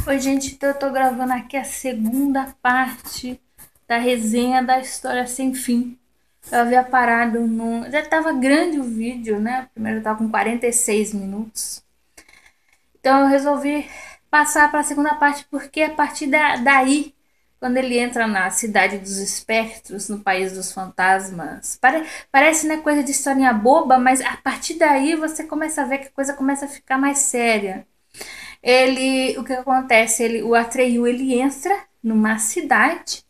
Oi, gente, então eu tô gravando aqui a segunda parte da resenha da História Sem Fim. Eu havia parado no. Já tava grande o vídeo, né? Primeiro eu tava com 46 minutos. Então eu resolvi passar para a segunda parte, porque a partir daí, quando ele entra na cidade dos espectros, no país dos fantasmas, parece, né, coisa de historinha boba, mas a partir daí você começa a ver que a coisa começa a ficar mais séria. O que acontece? O Atreyu, ele entra numa cidade,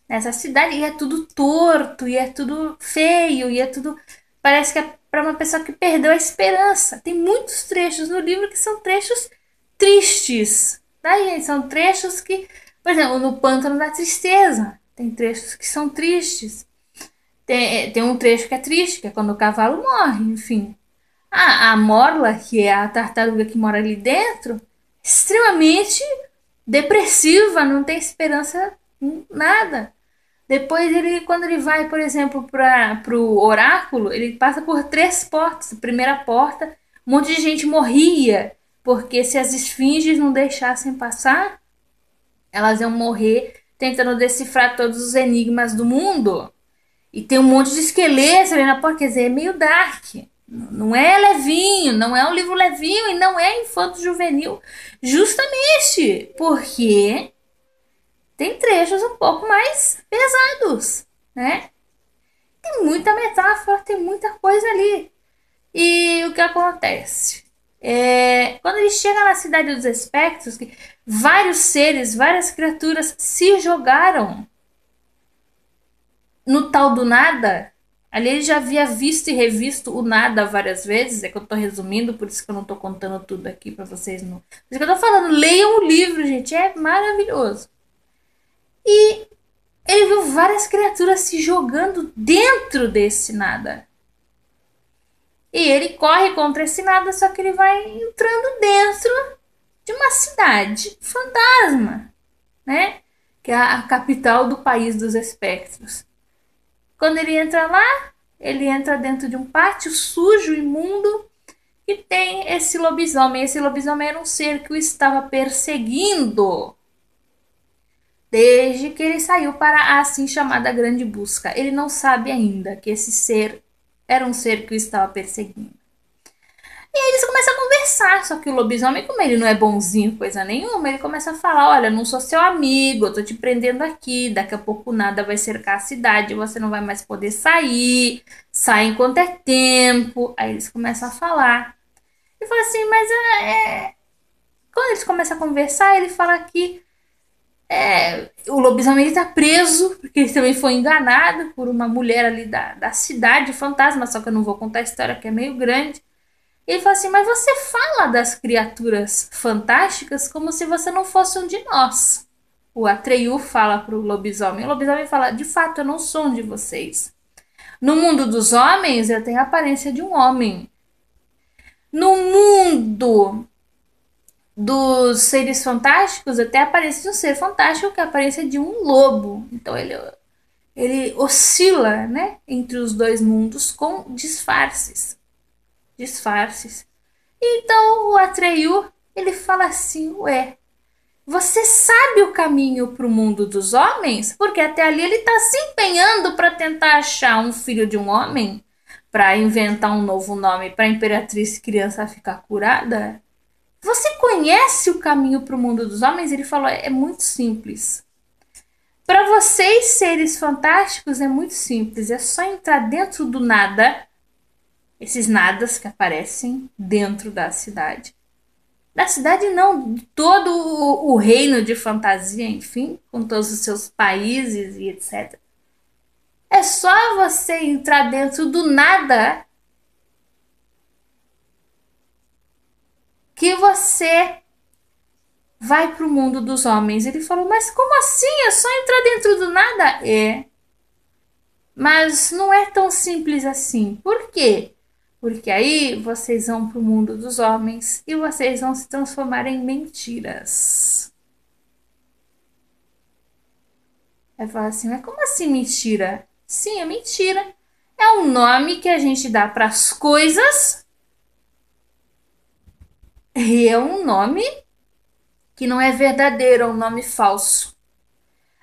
nessa cidade, e é tudo torto, e é tudo feio, e é tudo, parece que é para uma pessoa que perdeu a esperança. Tem muitos trechos no livro que são trechos tristes, tá, gente? São trechos que, por exemplo, no Pântano da Tristeza, tem trechos que são tristes. Tem um trecho que é triste, que é quando o cavalo morre, enfim. A Morla, que é a tartaruga que mora ali dentro, extremamente depressiva, não tem esperança em nada. Depois quando ele vai, por exemplo, para o oráculo, ele passa por três portas. A primeira porta, um monte de gente morria, porque se as esfinges não deixassem passar, elas iam morrer tentando decifrar todos os enigmas do mundo. E tem um monte de esqueletos ali na porta, quer dizer, é meio dark. Não é levinho, não é um livro levinho e não é infanto-juvenil. Justamente porque tem trechos um pouco mais pesados, né? Tem muita metáfora, tem muita coisa ali. E o que acontece? Quando ele chega na cidade dos espectros, que vários seres, várias criaturas se jogaram no tal do nada. Ali ele já havia visto e revisto o nada várias vezes. É que eu tô resumindo, por isso que eu não tô contando tudo aqui pra vocês. Não. Por isso que eu tô falando, leiam o livro, gente. É maravilhoso. E ele viu várias criaturas se jogando dentro desse nada. E ele corre contra esse nada, só que ele vai entrando dentro de uma cidade fantasma, né? Que é a capital do país dos espectros. Quando ele entra lá, ele entra dentro de um pátio sujo, imundo, e tem esse lobisomem. Esse lobisomem era um ser que o estava perseguindo desde que ele saiu para a assim chamada Grande Busca. Ele não sabe ainda que esse ser era um ser que o estava perseguindo. E aí eles começam a conversar, só que o lobisomem, como ele não é bonzinho, coisa nenhuma, ele começa a falar, olha, não sou seu amigo, eu tô te prendendo aqui, daqui a pouco nada vai cercar a cidade, você não vai mais poder sair, sai enquanto é tempo. Aí eles começam a falar. E fala assim, mas quando eles começam a conversar, ele fala que o lobisomem ele tá preso, porque ele também foi enganado por uma mulher ali da cidade fantasma, só que eu não vou contar a história que é meio grande. Ele fala assim, mas você fala das criaturas fantásticas como se você não fosse um de nós. O Atreyu fala pro lobisomem. O lobisomem fala, de fato, eu não sou um de vocês. No mundo dos homens, eu tenho a aparência de um homem. No mundo dos seres fantásticos, eu tenho a aparência de um ser fantástico, que é a aparência de um lobo. Então ele oscila, né, entre os dois mundos com disfarces. Disfarces. Então o Atreyu, ele fala assim, ué, você sabe o caminho para o mundo dos homens? Porque até ali ele está se empenhando para tentar achar um filho de um homem, para inventar um novo nome para a Imperatriz Criança ficar curada. Você conhece o caminho para o mundo dos homens? Ele falou, é muito simples. Para vocês, seres fantásticos, é muito simples. É só entrar dentro do nada, esses nadas que aparecem dentro da cidade. Da cidade não, de todo o reino de fantasia, enfim, com todos os seus países e etc. É só você entrar dentro do nada que você vai para o mundo dos homens. Ele falou, mas como assim? É só entrar dentro do nada? É. Mas não é tão simples assim. Por quê? Porque aí vocês vão para o mundo dos homens e vocês vão se transformar em mentiras. Aí fala assim, mas como assim mentira? Sim, é mentira. É um nome que a gente dá para as coisas e é um nome que não é verdadeiro, é um nome falso.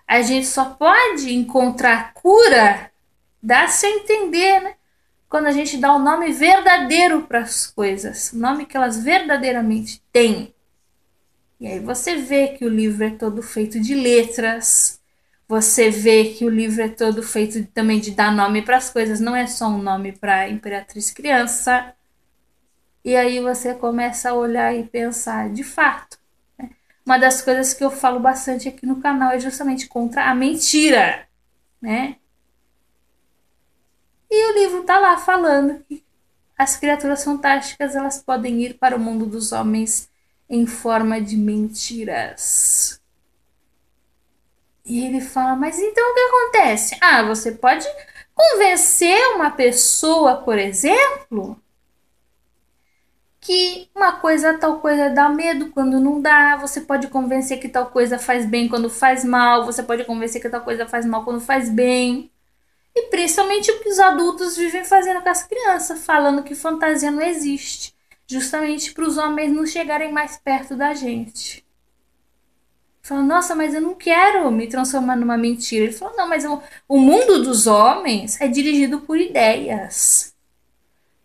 A gente só pode encontrar cura, dá-se a entender, né? Quando a gente dá o nome verdadeiro para as coisas, o nome que elas verdadeiramente têm. E aí você vê que o livro é todo feito de letras, você vê que o livro é todo feito também de dar nome para as coisas, não é só um nome para Imperatriz Criança. E aí você começa a olhar e pensar, de fato. Uma das coisas que eu falo bastante aqui no canal é justamente contra a mentira, né? E o livro tá lá falando que as criaturas fantásticas elas podem ir para o mundo dos homens em forma de mentiras. E ele fala, mas então o que acontece? Ah, você pode convencer uma pessoa, por exemplo, que uma coisa, tal coisa dá medo quando não dá. Você pode convencer que tal coisa faz bem quando faz mal. Você pode convencer que tal coisa faz mal quando faz bem. E principalmente o que os adultos vivem fazendo com as crianças, falando que fantasia não existe. Justamente para os homens não chegarem mais perto da gente. Falou, nossa, mas eu não quero me transformar numa mentira. Ele falou, não, mas o mundo dos homens é dirigido por ideias.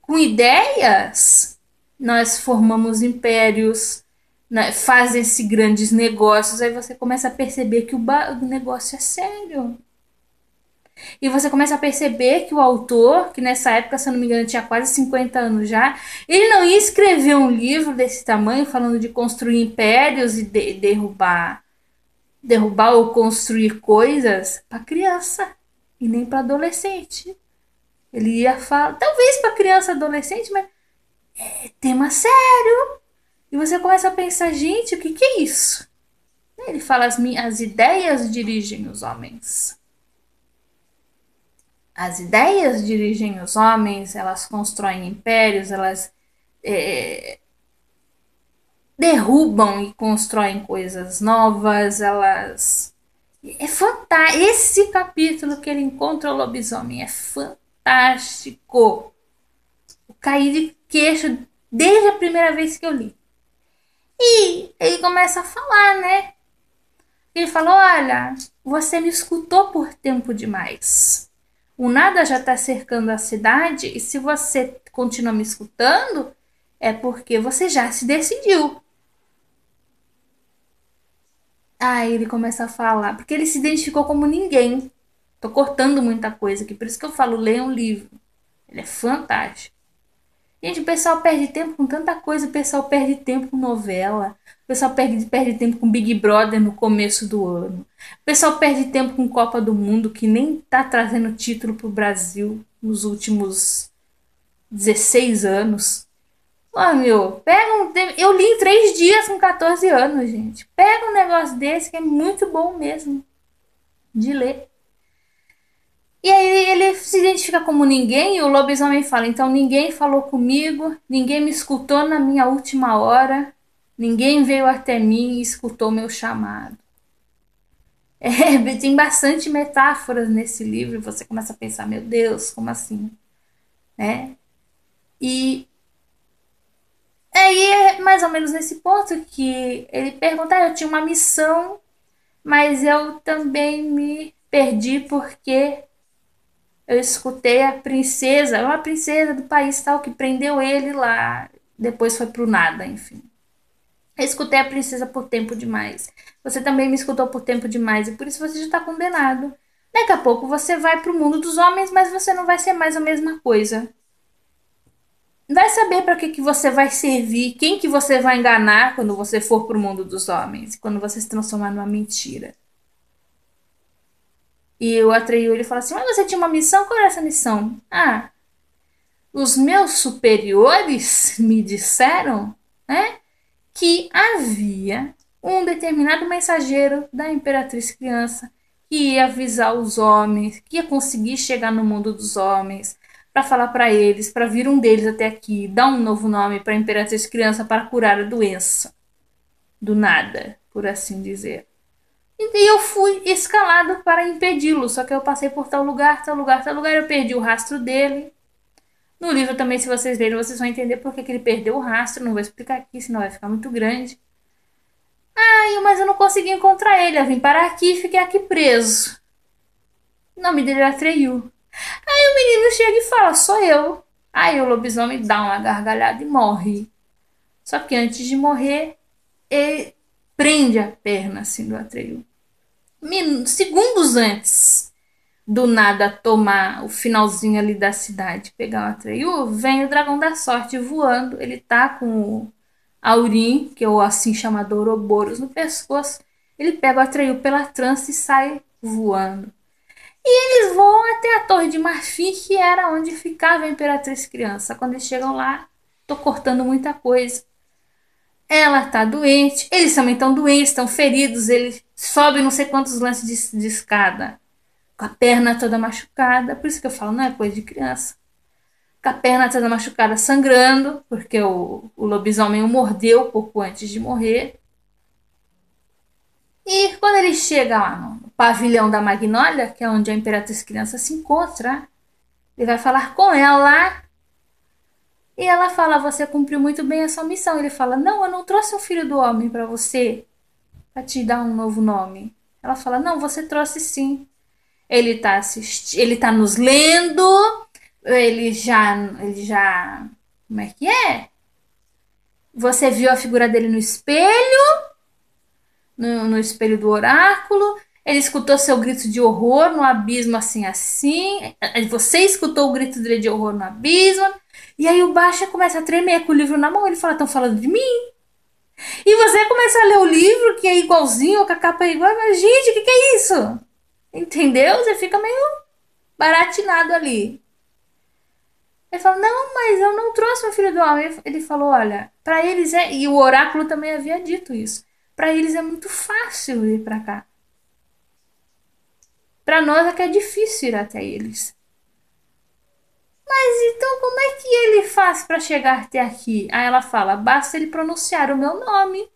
Com ideias, nós formamos impérios, né, fazem-se grandes negócios. Aí você começa a perceber que o negócio é sério. E você começa a perceber que o autor, que nessa época, se eu não me engano, tinha quase 50 anos já, ele não ia escrever um livro desse tamanho falando de construir impérios e derrubar ou construir coisas para criança e nem para adolescente. Ele ia falar, talvez para criança e adolescente, mas é tema sério. E você começa a pensar, gente, o que é isso? Ele fala, as ideias dirigem os homens. As ideias dirigem os homens, elas constroem impérios, elas derrubam e constroem coisas novas, elas. É fantástico. Esse capítulo que ele encontra o lobisomem é fantástico. Eu caí de queixo desde a primeira vez que eu li. E ele começa a falar, né? Ele falou: olha, você me escutou por tempo demais. O nada já está cercando a cidade e se você continua me escutando, é porque você já se decidiu. Aí ele começa a falar, porque ele se identificou como ninguém. Tô cortando muita coisa aqui, por isso que eu falo, leia um livro. Ele é fantástico. Gente, o pessoal perde tempo com tanta coisa, o pessoal perde tempo com novela, o pessoal perde tempo com Big Brother no começo do ano, o pessoal perde tempo com Copa do Mundo, que nem tá trazendo título pro Brasil nos últimos 16 anos. Ah, meu, pega um. Eu li em 3 dias com 14 anos, gente. Pega um negócio desse que é muito bom mesmo de ler. E aí ele se identifica como ninguém e o lobisomem fala, então ninguém falou comigo, ninguém me escutou na minha última hora, ninguém veio até mim e escutou meu chamado. É, tem bastante metáforas nesse livro, você começa a pensar, meu Deus, como assim? Né? E aí é mais ou menos nesse ponto que ele pergunta, eu tinha uma missão, mas eu também me perdi porque eu escutei a princesa, uma princesa do país tal que prendeu ele lá, depois foi pro nada, enfim. Eu escutei a princesa por tempo demais. Você também me escutou por tempo demais e por isso você já está condenado. Daqui a pouco você vai pro mundo dos homens, mas você não vai ser mais a mesma coisa. Vai saber para que você vai servir, quem que você vai enganar quando você for pro mundo dos homens, quando você se transformar numa mentira. E o Atreyu ele fala assim: mas você tinha uma missão? Qual era essa missão? Ah, os meus superiores me disseram, né, que havia um determinado mensageiro da Imperatriz Criança que ia avisar os homens, que ia conseguir chegar no mundo dos homens, para falar para eles, para vir um deles até aqui, dar um novo nome para a Imperatriz Criança para curar a doença. Do nada, por assim dizer. E eu fui escalado para impedi-lo, só que eu passei por tal lugar, tal lugar, tal lugar, eu perdi o rastro dele. No livro também, se vocês lerem, vocês vão entender por que ele perdeu o rastro. Não vou explicar aqui, senão vai ficar muito grande. Aí, mas eu não consegui encontrar ele. Eu vim parar aqui e fiquei aqui preso. O nome dele era Atreyu. Aí o menino chega e fala, sou eu. Aí o lobisomem dá uma gargalhada e morre. Só que antes de morrer, ele prende a perna assim do Atreyu. Segundos antes do nada tomar o finalzinho ali da cidade, pegar o Atreyu, vem o dragão da sorte voando. Ele tá com o Aurim, que é o assim chamado Ouroboros, no pescoço. Ele pega o Atreyu pela trança e sai voando. E eles vão até a Torre de Marfim, que era onde ficava a Imperatriz Criança. Quando eles chegam lá, tô cortando muita coisa. Ela tá doente, eles também estão doentes, estão feridos, ele sobe não sei quantos lances de escada, com a perna toda machucada, por isso que eu falo, não é coisa de criança. Com a perna toda machucada, sangrando, porque o lobisomem o mordeu pouco antes de morrer. E quando ele chega lá no pavilhão da Magnólia, que é onde a Imperatriz Criança se encontra, ele vai falar com ela. E ela fala: Você cumpriu muito bem a sua missão. Ele fala: Não, eu não trouxe um filho do homem para você, para te dar um novo nome. Ela fala: Não, você trouxe sim. Ele tá nos lendo. Ele já, como é que é? Você viu a figura dele no espelho, no espelho do oráculo. Ele escutou seu grito de horror no abismo, assim, assim. Você escutou o grito dele de horror no abismo. E aí o Baixa começa a tremer com o livro na mão. Ele fala: Estão falando de mim? E você começa a ler o livro, que é igualzinho, com a capa é igual. Mas, gente, o que é isso? Entendeu? Você fica meio baratinado ali. Ele fala: Não, mas eu não trouxe meu filho do homem. Ele falou: Olha, para eles é. E o oráculo também havia dito isso. Para eles é muito fácil ir para cá. Para nós é que é difícil ir até eles. Mas então como é que ele faz para chegar até aqui? Aí ela fala: Basta ele pronunciar o meu nome.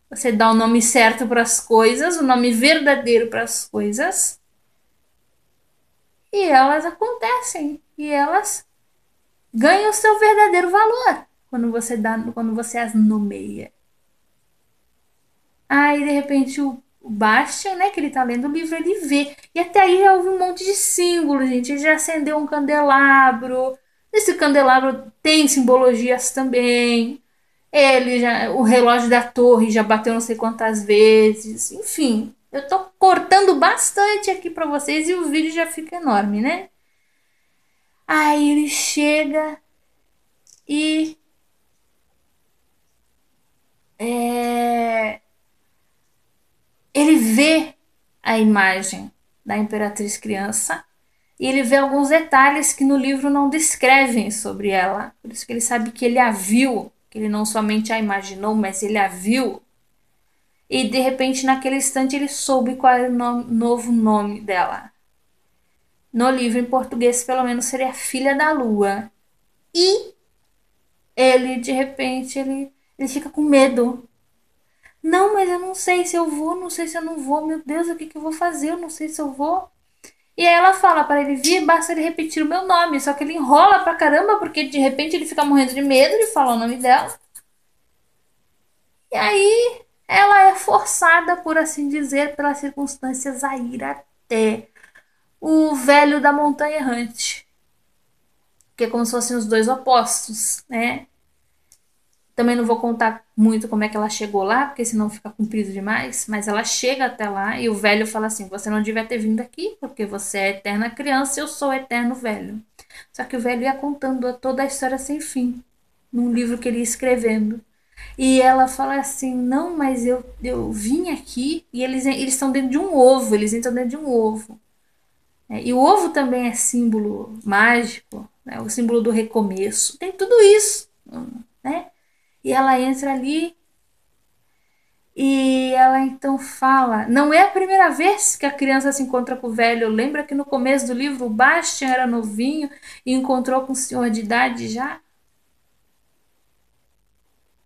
Você dá o nome certo para as coisas, o nome verdadeiro para as coisas, e elas acontecem. E elas ganham o seu verdadeiro valor quando você as nomeia. Aí de repente o Bastian, né, que ele tá lendo o livro, ele vê. E até aí já houve um monte de símbolos, gente. Ele já acendeu um candelabro. Esse candelabro tem simbologias também. O relógio da torre já bateu não sei quantas vezes. Enfim, eu tô cortando bastante aqui para vocês e o vídeo já fica enorme, né? Aí ele chega e é, ele vê a imagem da Imperatriz Criança e ele vê alguns detalhes que no livro não descrevem sobre ela. Por isso que ele sabe que ele a viu, que ele não somente a imaginou, mas ele a viu. E de repente, naquele instante, ele soube qual era o novo nome dela. No livro em português, pelo menos, seria Filha da Lua. E ele, de repente, ele fica com medo. Não, mas eu não sei se eu vou, não sei se eu não vou. Meu Deus, o que, que eu vou fazer? Eu não sei se eu vou. E aí ela fala para ele vir, basta ele repetir o meu nome. Só que ele enrola pra caramba, porque de repente ele fica morrendo de medo de falar o nome dela. E aí ela é forçada, por assim dizer, pelas circunstâncias a ir até o velho da montanha errante. Que é como se fossem os dois opostos, né? Também não vou contar muito como é que ela chegou lá, porque senão fica comprido demais. Mas ela chega até lá e o velho fala assim: Você não devia ter vindo aqui, porque você é eterna criança e eu sou eterno velho. Só que o velho ia contando toda a história sem fim, num livro que ele ia escrevendo. E ela fala assim: Não, mas eu vim aqui e eles estão dentro de um ovo, eles entram dentro de um ovo. E o ovo também é símbolo mágico, né? O símbolo do recomeço. Tem tudo isso, né? E ela entra ali e ela então fala. Não é a primeira vez que a criança se encontra com o velho. Lembra que no começo do livro o Bastian era novinho e encontrou com o senhor de idade já?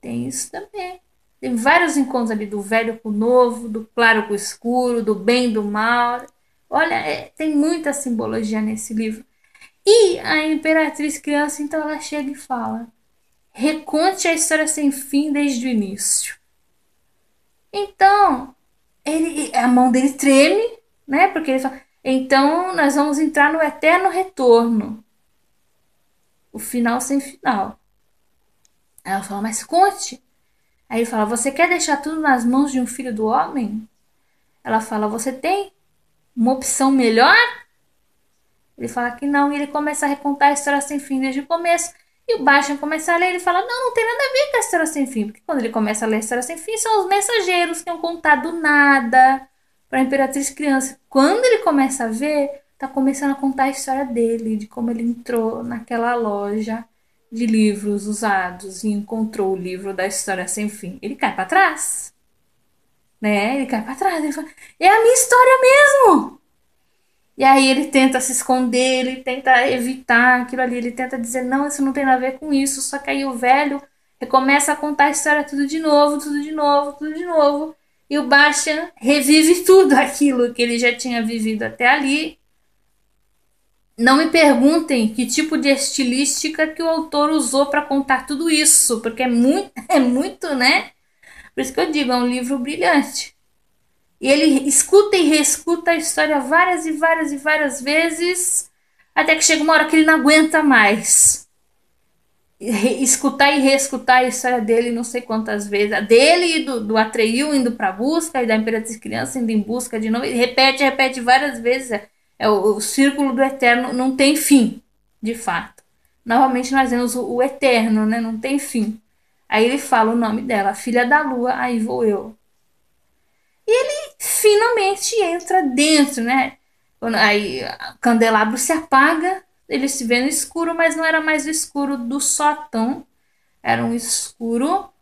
Tem isso também. Tem vários encontros ali do velho com o novo, do claro com o escuro, do bem e do mal. Olha, tem muita simbologia nesse livro. E a Imperatriz Criança, então, ela chega e fala: Reconte a história sem fim desde o início. Então, a mão dele treme, né? Porque ele fala, então nós vamos entrar no eterno retorno. O final sem final. Aí ela fala, mas conte. Aí ele fala, você quer deixar tudo nas mãos de um filho do homem? Ela fala, você tem uma opção melhor? Ele fala que não, e ele começa a recontar a história sem fim desde o começo. E o Bastian começa a ler, ele fala, não, não tem nada a ver com a história sem fim. Porque quando ele começa a ler a história sem fim, são os mensageiros que iam contar do nada para a Imperatriz Criança. Quando ele começa a ver, tá começando a contar a história dele, de como ele entrou naquela loja de livros usados e encontrou o livro da história sem fim. Ele cai para trás, né? Ele cai para trás, ele fala, é a minha história mesmo! E aí ele tenta se esconder, ele tenta evitar aquilo ali, ele tenta dizer, não, isso não tem nada a ver com isso. Só que aí o velho começa a contar a história tudo de novo, tudo de novo, tudo de novo. E o Bastian revive tudo aquilo que ele já tinha vivido até ali. Não me perguntem que tipo de estilística que o autor usou para contar tudo isso, porque é muito, né? Por isso que eu digo, é um livro brilhante. E ele escuta e reescuta a história várias e várias e várias vezes, até que chega uma hora que ele não aguenta mais. Escutar e reescutar a história dele não sei quantas vezes. A dele e do Atreyu indo pra busca, e da Imperatriz Criança indo em busca de novo. Ele repete, repete várias vezes. É o círculo do eterno, não tem fim, de fato. Novamente nós vemos o eterno, né? Não tem fim. Aí ele fala o nome dela, filha da lua, aí vou eu. E ele finalmente entra dentro, né? Aí o candelabro se apaga, ele se vê no escuro, mas não era mais o escuro do sótão, era um escuro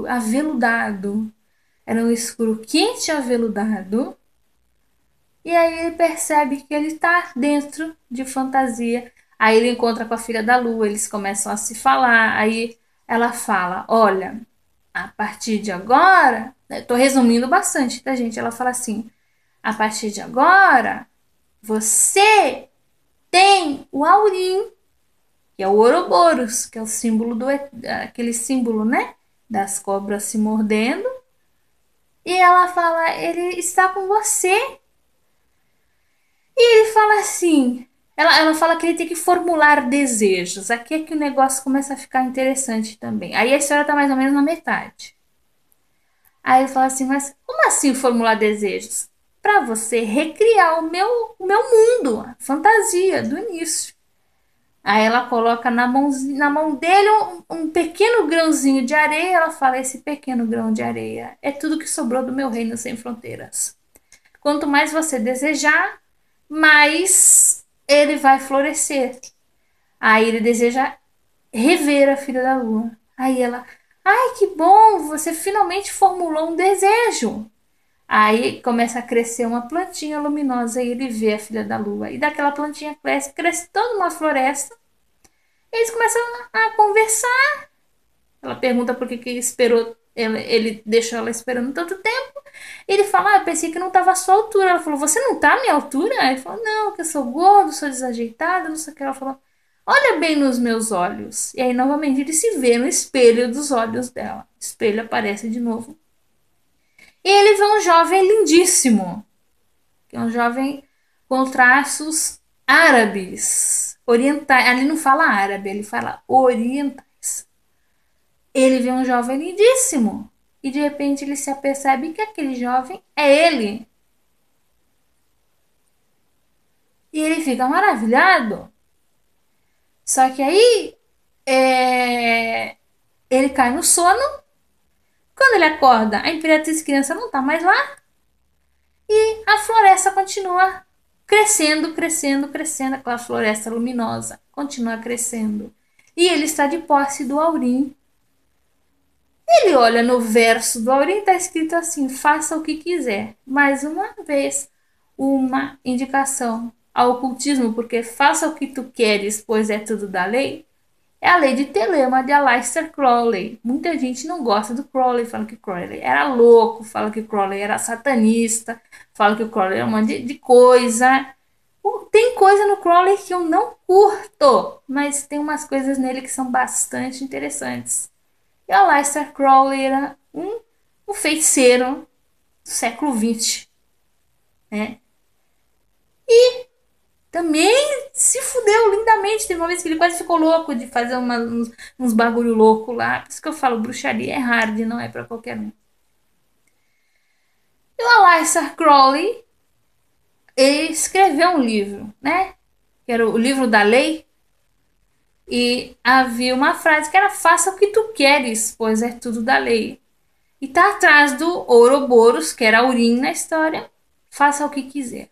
aveludado, era um escuro quente e aveludado. E aí ele percebe que ele está dentro de fantasia. Aí ele encontra com a filha da lua, eles começam a se falar. Aí ela fala: olha, a partir de agora, estou resumindo bastante, tá, gente? Ela fala assim: a partir de agora, você tem o Aurim, que é o Ouroboros, que é o símbolo aquele símbolo, né? Das cobras se mordendo. E ela fala: ele está com você. E ele fala assim: ela fala que ele tem que formular desejos. Aqui é que o negócio começa a ficar interessante também. Aí a história tá mais ou menos na metade. Aí ele fala assim, mas como assim formular desejos? Para você recriar o meu mundo, a fantasia do início. Aí ela coloca na mão dele um pequeno grãozinho de areia. Ela fala, esse pequeno grão de areia é tudo que sobrou do meu reino sem fronteiras. Quanto mais você desejar, mais ele vai florescer. Aí ele deseja rever a filha da lua. Aí ela, ai que bom, você finalmente formulou um desejo. Aí começa a crescer uma plantinha luminosa e ele vê a filha da lua. E daquela plantinha cresce toda uma floresta. E eles começam a conversar. Ela pergunta por que esperou, ele deixou ela esperando tanto tempo. Ele fala, eu pensei que não estava à sua altura. Ela falou, você não está à minha altura? Ele falou, não, que eu sou gordo, sou desajeitado, não sei o que. Ela falou, olha bem nos meus olhos. E aí, novamente, ele se vê no espelho dos olhos dela. O espelho aparece de novo. E ele vê um jovem lindíssimo. Que é um jovem com traços árabes. Orientais. Ali não fala árabe, ele fala orientais. Ele vê um jovem lindíssimo. E de repente ele se apercebe que aquele jovem é ele. E ele fica maravilhado. Só que aí ele cai no sono. Quando ele acorda, a Imperatriz Criança não está mais lá. E a floresta continua crescendo, crescendo, crescendo. Aquela floresta luminosa continua crescendo. E ele está de posse do Aurim. Ele olha no verso do Aurim, está escrito assim: faça o que quiser. Mais uma vez, uma indicação ao ocultismo, porque faça o que tu queres, pois é tudo da lei. É a lei de Telema de Aleister Crowley. Muita gente não gosta do Crowley, fala que Crowley era louco, fala que Crowley era satanista, fala que o Crowley era um monte de coisa. Tem coisa no Crowley que eu não curto, mas tem umas coisas nele que são bastante interessantes. E Aleister Crowley era um o feiticeiro do século XX, né? Também se fudeu lindamente. Teve uma vez que ele quase ficou louco de fazer uns bagulho louco lá. Por isso que eu falo, bruxaria é hard, não é pra qualquer um. E o Aleister Crowley, ele escreveu um livro, né? Que era o livro da lei. E havia uma frase que era: faça o que tu queres, pois é tudo da lei. E tá atrás do Ouroboros, que era Aurim na história. Faça o que quiser.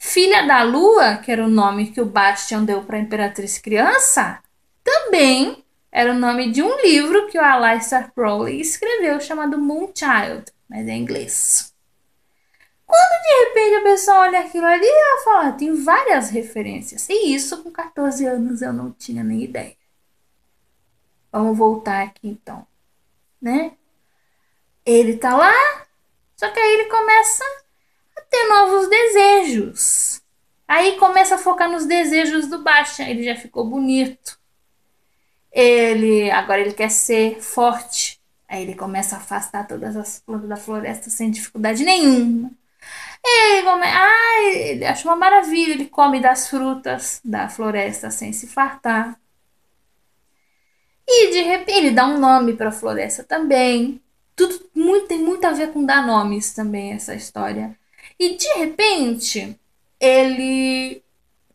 Filha da Lua, que era o nome que o Bastian deu para a Imperatriz Criança, também era o nome de um livro que o Aleister Crowley escreveu chamado Moonchild, mas é em inglês. Quando de repente a pessoa olha aquilo ali, ela fala: "Ah, tem várias referências." E isso com 14 anos eu não tinha nem ideia. Vamos voltar aqui então, né? Ele tá lá, só que aí ele começa a ter novos desejos. Aí começa a focar nos desejos do Bastian. Ele já ficou bonito. Agora ele quer ser forte. Aí ele começa a afastar todas as plantas da floresta sem dificuldade nenhuma. Ele acha uma maravilha. Ele come das frutas da floresta sem se fartar. E de repente ele dá um nome para a floresta também. Tem muito a ver com dar nomes também essa história. E de repente ele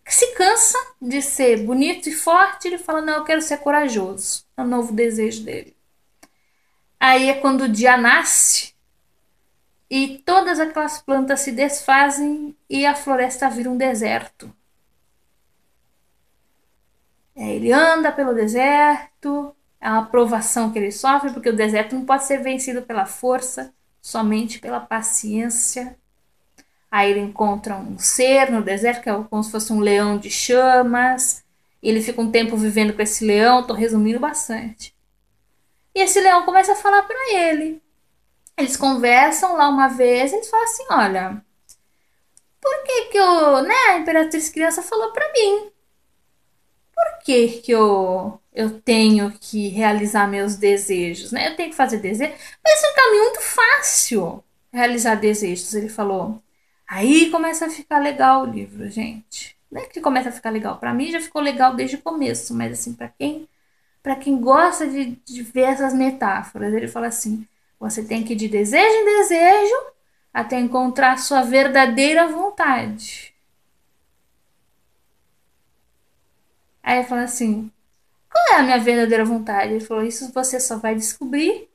se cansa de ser bonito e forte. Ele fala: não, eu quero ser corajoso. É o novo desejo dele. Aí é quando o dia nasce e todas aquelas plantas se desfazem e a floresta vira um deserto. Ele anda pelo deserto, é uma provação que ele sofre, porque o deserto não pode ser vencido pela força, somente pela paciência. Aí ele encontra um ser no deserto, que é como se fosse um leão de chamas. Ele fica um tempo vivendo com esse leão, tô resumindo bastante. E esse leão começa a falar para ele. Eles conversam lá uma vez, eles falam assim: olha, por que que a Imperatriz Criança falou para mim? Por que que eu tenho que realizar meus desejos, né? Eu tenho que fazer desejo, mas é um caminho muito fácil realizar desejos, ele falou. Aí começa a ficar legal o livro, gente. Não é que começa a ficar legal. Para mim já ficou legal desde o começo, mas assim, para quem gosta de ver essas metáforas, ele fala assim: você tem que ir de desejo em desejo até encontrar sua verdadeira vontade. Aí ele fala assim: qual é a minha verdadeira vontade? Ele falou: isso você só vai descobrir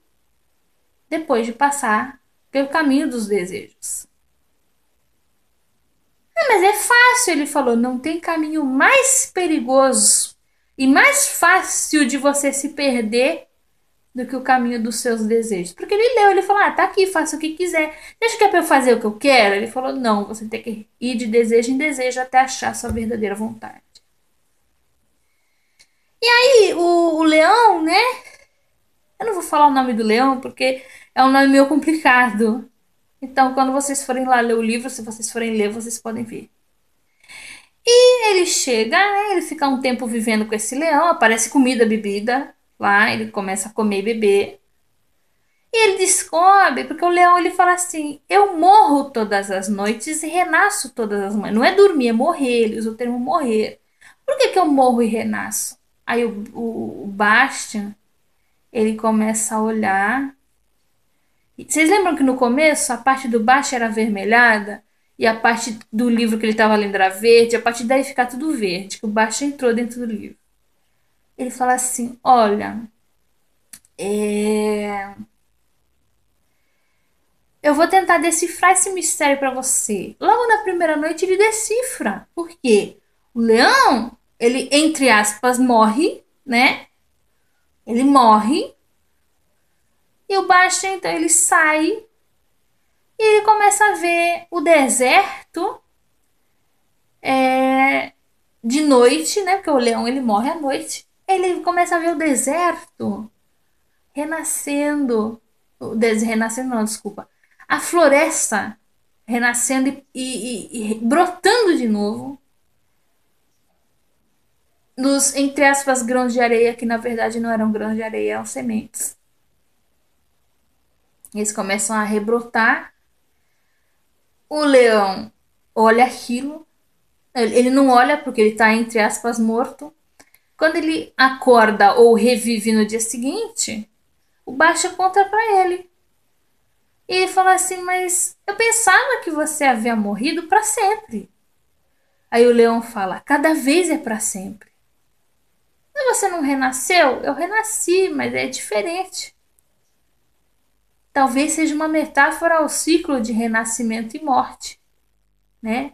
depois de passar pelo caminho dos desejos. Mas é fácil, ele falou: não tem caminho mais perigoso e mais fácil de você se perder do que o caminho dos seus desejos. Porque ele leu, ele falou: ah, tá aqui, faça o que quiser. Deixa que é pra eu fazer o que eu quero? Ele falou: não, você tem que ir de desejo em desejo até achar sua verdadeira vontade. E o leão, né? Eu não vou falar o nome do leão porque é um nome meio complicado. Então, quando vocês forem lá ler o livro, se vocês forem ler, vocês podem ver. E ele chega, né? Ele fica um tempo vivendo com esse leão, aparece comida, bebida lá, ele começa a comer e beber. E ele descobre, porque o leão ele fala assim: eu morro todas as noites e renasço todas as manhãs. Não é dormir, é morrer. Ele usa o termo morrer. Por que, que eu morro e renasço? Aí o Bastian, ele começa a olhar. Vocês lembram que no começo a parte do Bastian era avermelhada? E a parte do livro que ele estava lendo era verde? A partir daí fica tudo verde, que o Bastian entrou dentro do livro. Ele fala assim: olha, é eu vou tentar decifrar esse mistério para você. Logo na primeira noite ele decifra. Por quê? O leão, ele, entre aspas, morre, né? Ele morre. E o Bastian, então, ele sai e ele começa a ver o deserto de noite, né? Porque o leão, ele morre à noite. Ele começa a ver o deserto renascendo. Renascendo não, desculpa. A floresta renascendo e brotando de novo nos, entre aspas, grãos de areia, que na verdade não eram grãos de areia, eram sementes. Eles começam a rebrotar. O leão olha aquilo. Ele não olha porque ele está, entre aspas, morto. Quando ele acorda ou revive no dia seguinte, o Baixa conta para ele. E ele fala assim: Mas eu pensava que você havia morrido para sempre. Aí o leão fala: Cada vez é para sempre. Mas você não renasceu? Eu renasci, mas é diferente. Talvez seja uma metáfora ao ciclo de renascimento e morte, né?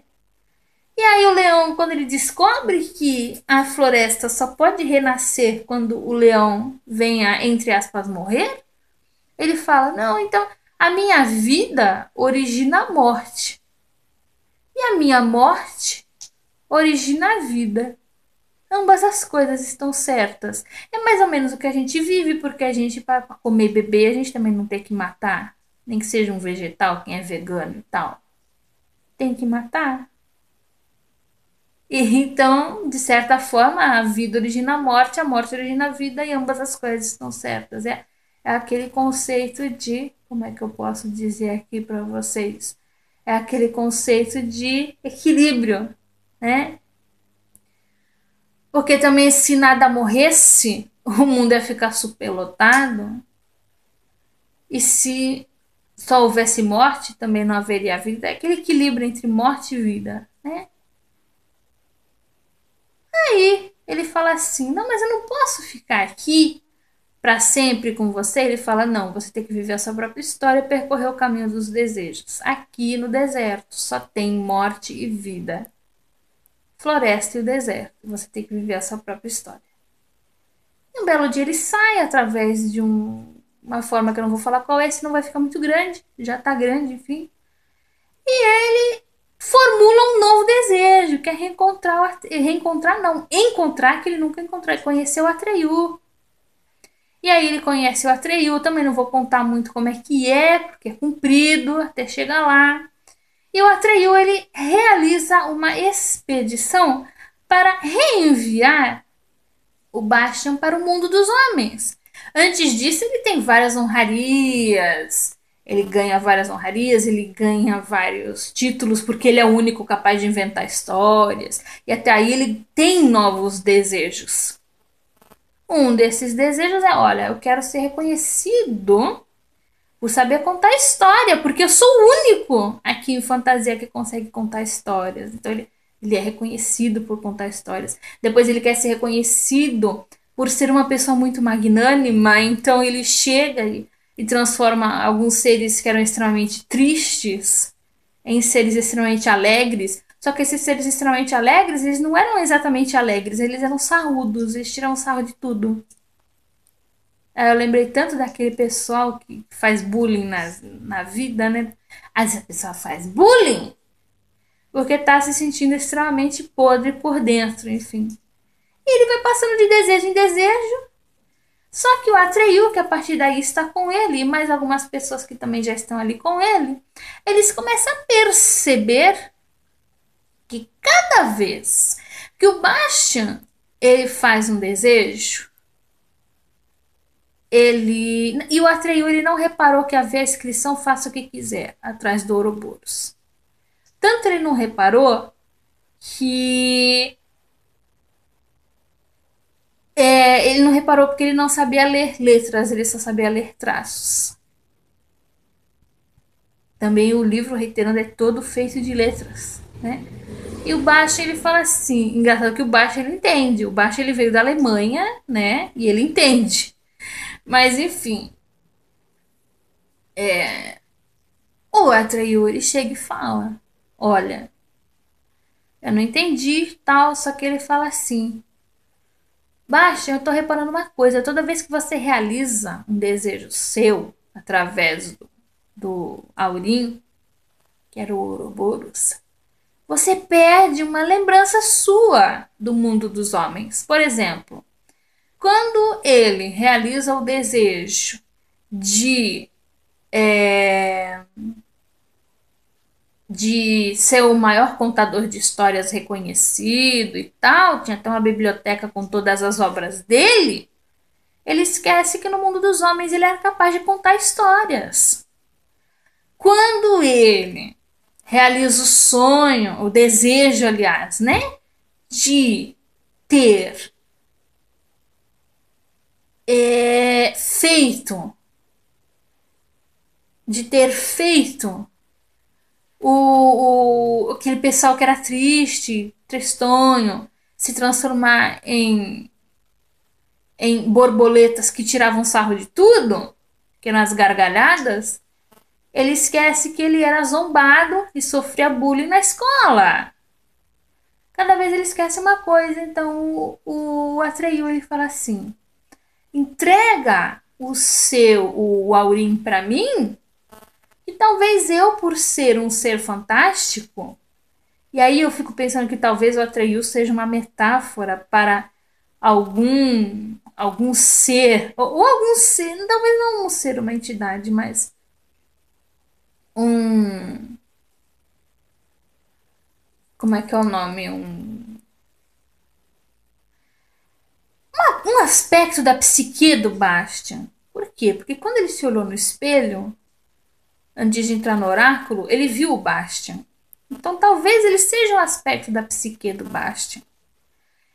E aí o leão, quando ele descobre que a floresta só pode renascer quando o leão venha, entre aspas, morrer, ele fala: Não, então a minha vida origina a morte. E a minha morte origina a vida. Ambas as coisas estão certas. É mais ou menos o que a gente vive, porque a gente, para comer e beber, a gente também não tem que matar. Nem que seja um vegetal, quem é vegano e tal. Tem que matar. E então, de certa forma, a vida origina a morte origina a vida, e ambas as coisas estão certas. É aquele conceito de. Como é que eu posso dizer aqui para vocês? É aquele conceito de equilíbrio, né? Porque também, se nada morresse, o mundo ia ficar superlotado. E se só houvesse morte, também não haveria vida. É aquele equilíbrio entre morte e vida, né? Aí ele fala assim: Não, mas eu não posso ficar aqui para sempre com você. Ele fala: Não, você tem que viver a sua própria história e percorrer o caminho dos desejos. Aqui no deserto só tem morte e vida. Floresta e o deserto. Você tem que viver a sua própria história. E um belo dia ele sai através de uma forma que eu não vou falar qual é, senão vai ficar muito grande. Já tá grande, enfim. E ele formula um novo desejo, que é reencontrar não, encontrar, que ele nunca encontrou, é conhecer o Atreyu. E aí ele conhece o Atreyu, também não vou contar muito como é, porque é comprido até chegar lá. E o Atreyu, ele realiza uma expedição para reenviar o Bastian para o mundo dos homens. Antes disso, ele tem várias honrarias. Ele ganha várias honrarias, ele ganha vários títulos, porque ele é o único capaz de inventar histórias. E até aí ele tem novos desejos. Um desses desejos é: olha, eu quero ser reconhecido por saber contar história, porque eu sou o único aqui em fantasia que consegue contar histórias. Então ele é reconhecido por contar histórias. Depois ele quer ser reconhecido por ser uma pessoa muito magnânima, então ele chega e transforma alguns seres que eram extremamente tristes em seres extremamente alegres. Só que esses seres extremamente alegres, eles não eram exatamente alegres, eles eram sarrudos, eles tiram sarro de tudo. Eu lembrei tanto daquele pessoal que faz bullying na vida, né? Essa pessoa faz bullying porque tá se sentindo extremamente podre por dentro, enfim. E ele vai passando de desejo em desejo. Só que o Atreyu, que a partir daí está com ele, e mais algumas pessoas que também já estão ali com ele, eles começam a perceber que cada vez que o Bastian ele faz um desejo, ele e o Atreyu ele não reparou que havia a inscrição faça o que quiser atrás do Ouroboros. Tanto ele não reparou que ele não reparou porque ele não sabia ler letras, ele só sabia ler traços. Também o livro, reiterando, é todo feito de letras, né? E o Baixa ele fala assim, engraçado que o Baixa ele entende, o Baixa ele veio da Alemanha, né? E ele entende. Mas enfim, o Atreyu ele chega e fala: Olha, eu não entendi tal, só que ele fala assim: Baixa, eu tô reparando uma coisa, toda vez que você realiza um desejo seu através do Aurim, que era o Ouroboros, você perde uma lembrança sua do mundo dos homens. Por exemplo, quando ele realiza o desejo de de ser o maior contador de histórias reconhecido e tal, tinha até uma biblioteca com todas as obras dele, ele esquece que no mundo dos homens ele era capaz de contar histórias. Quando ele realiza o sonho, o desejo, aliás, né, de ter feito, aquele pessoal que era triste, tristonho, se transformar em borboletas que tiravam sarro de tudo, que eram as gargalhadas, ele esquece que ele era zombado e sofria bullying na escola. Cada vez ele esquece uma coisa, então o Atreyu ele fala assim: entrega o Aurim para mim, e talvez eu, por ser um ser fantástico, e aí eu fico pensando que talvez o Atreyu seja uma metáfora para algum ser, ou algum ser, talvez não um ser, uma entidade, mas um, como é que é o nome? Um aspecto da psique do Bastian. Por quê? Porque quando ele se olhou no espelho, antes de entrar no oráculo, ele viu o Bastian. Então talvez ele seja um aspecto da psique do Bastian.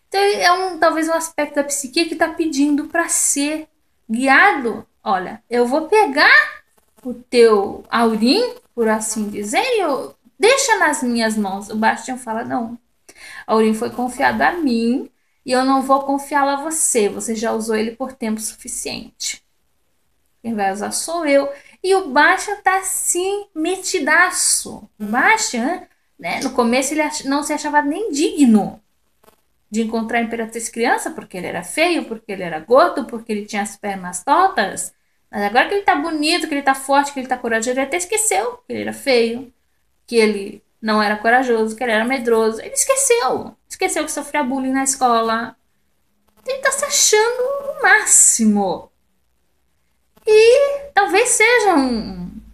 Então é talvez um aspecto da psique que está pedindo para ser guiado. Olha, eu vou pegar o teu Aurim, por assim dizer, e eu deixa nas minhas mãos. O Bastian fala: não, Aurim foi confiado a mim e eu não vou confiá-lo a você. Você já usou ele por tempo suficiente. Quem vai usar sou eu. E o Bastian tá assim, metidaço. O Bastian, né, no começo ele não se achava nem digno de encontrar a Imperatriz criança, porque ele era feio, porque ele era gordo, porque ele tinha as pernas tortas. Mas agora que ele tá bonito, que ele tá forte, que ele tá corajoso, ele até esqueceu que ele era feio, que ele não era corajoso, que ele era medroso. Ele esqueceu. Esqueceu que sofria bullying na escola. Ele tá se achando o máximo. E talvez seja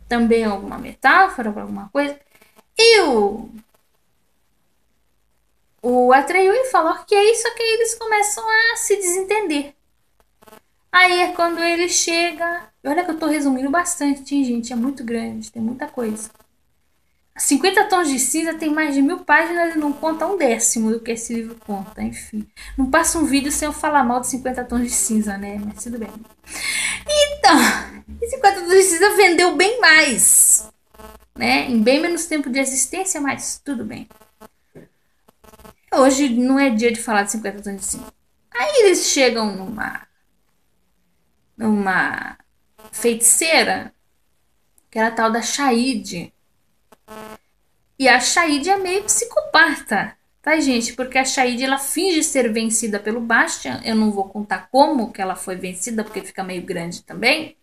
também alguma metáfora para alguma coisa. E o Atreyu falou que é isso, que eles começam a se desentender. Aí é quando ele chega. Olha que eu tô resumindo bastante, hein, gente? É muito grande, tem muita coisa. 50 Tons de Cinza tem mais de 1000 páginas e não conta um décimo do que esse livro conta, enfim. Não passa um vídeo sem eu falar mal de 50 Tons de Cinza, né? Mas tudo bem. Então, e 50 Tons de Cinza vendeu bem mais, né? Em bem menos tempo de existência, mas tudo bem. Hoje não é dia de falar de 50 Tons de Cinza. Aí eles chegam numa feiticeira, que era a tal da Shaid. E a Shaid é meio psicopata, tá, gente? Porque a Shaid, ela finge ser vencida pelo Bastian. Eu não vou contar como que ela foi vencida, porque fica meio grande também.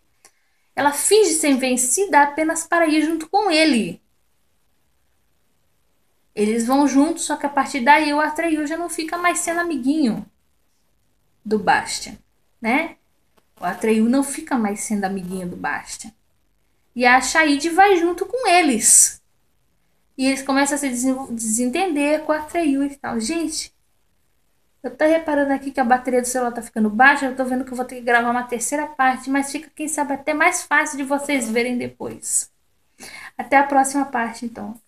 Ela finge ser vencida apenas para ir junto com ele. Eles vão juntos, só que a partir daí o Atreyu já não fica mais sendo amiguinho do Bastian, né? O Atreyu não fica mais sendo amiguinho do Bastian. E a Shaid vai junto com eles. E eles começam a se desentender com o Atreyu e tal. Gente, eu tô reparando aqui que a bateria do celular tá ficando baixa. Eu tô vendo que eu vou ter que gravar uma terceira parte. Mas fica, quem sabe, até mais fácil de vocês verem depois. Até a próxima parte, então.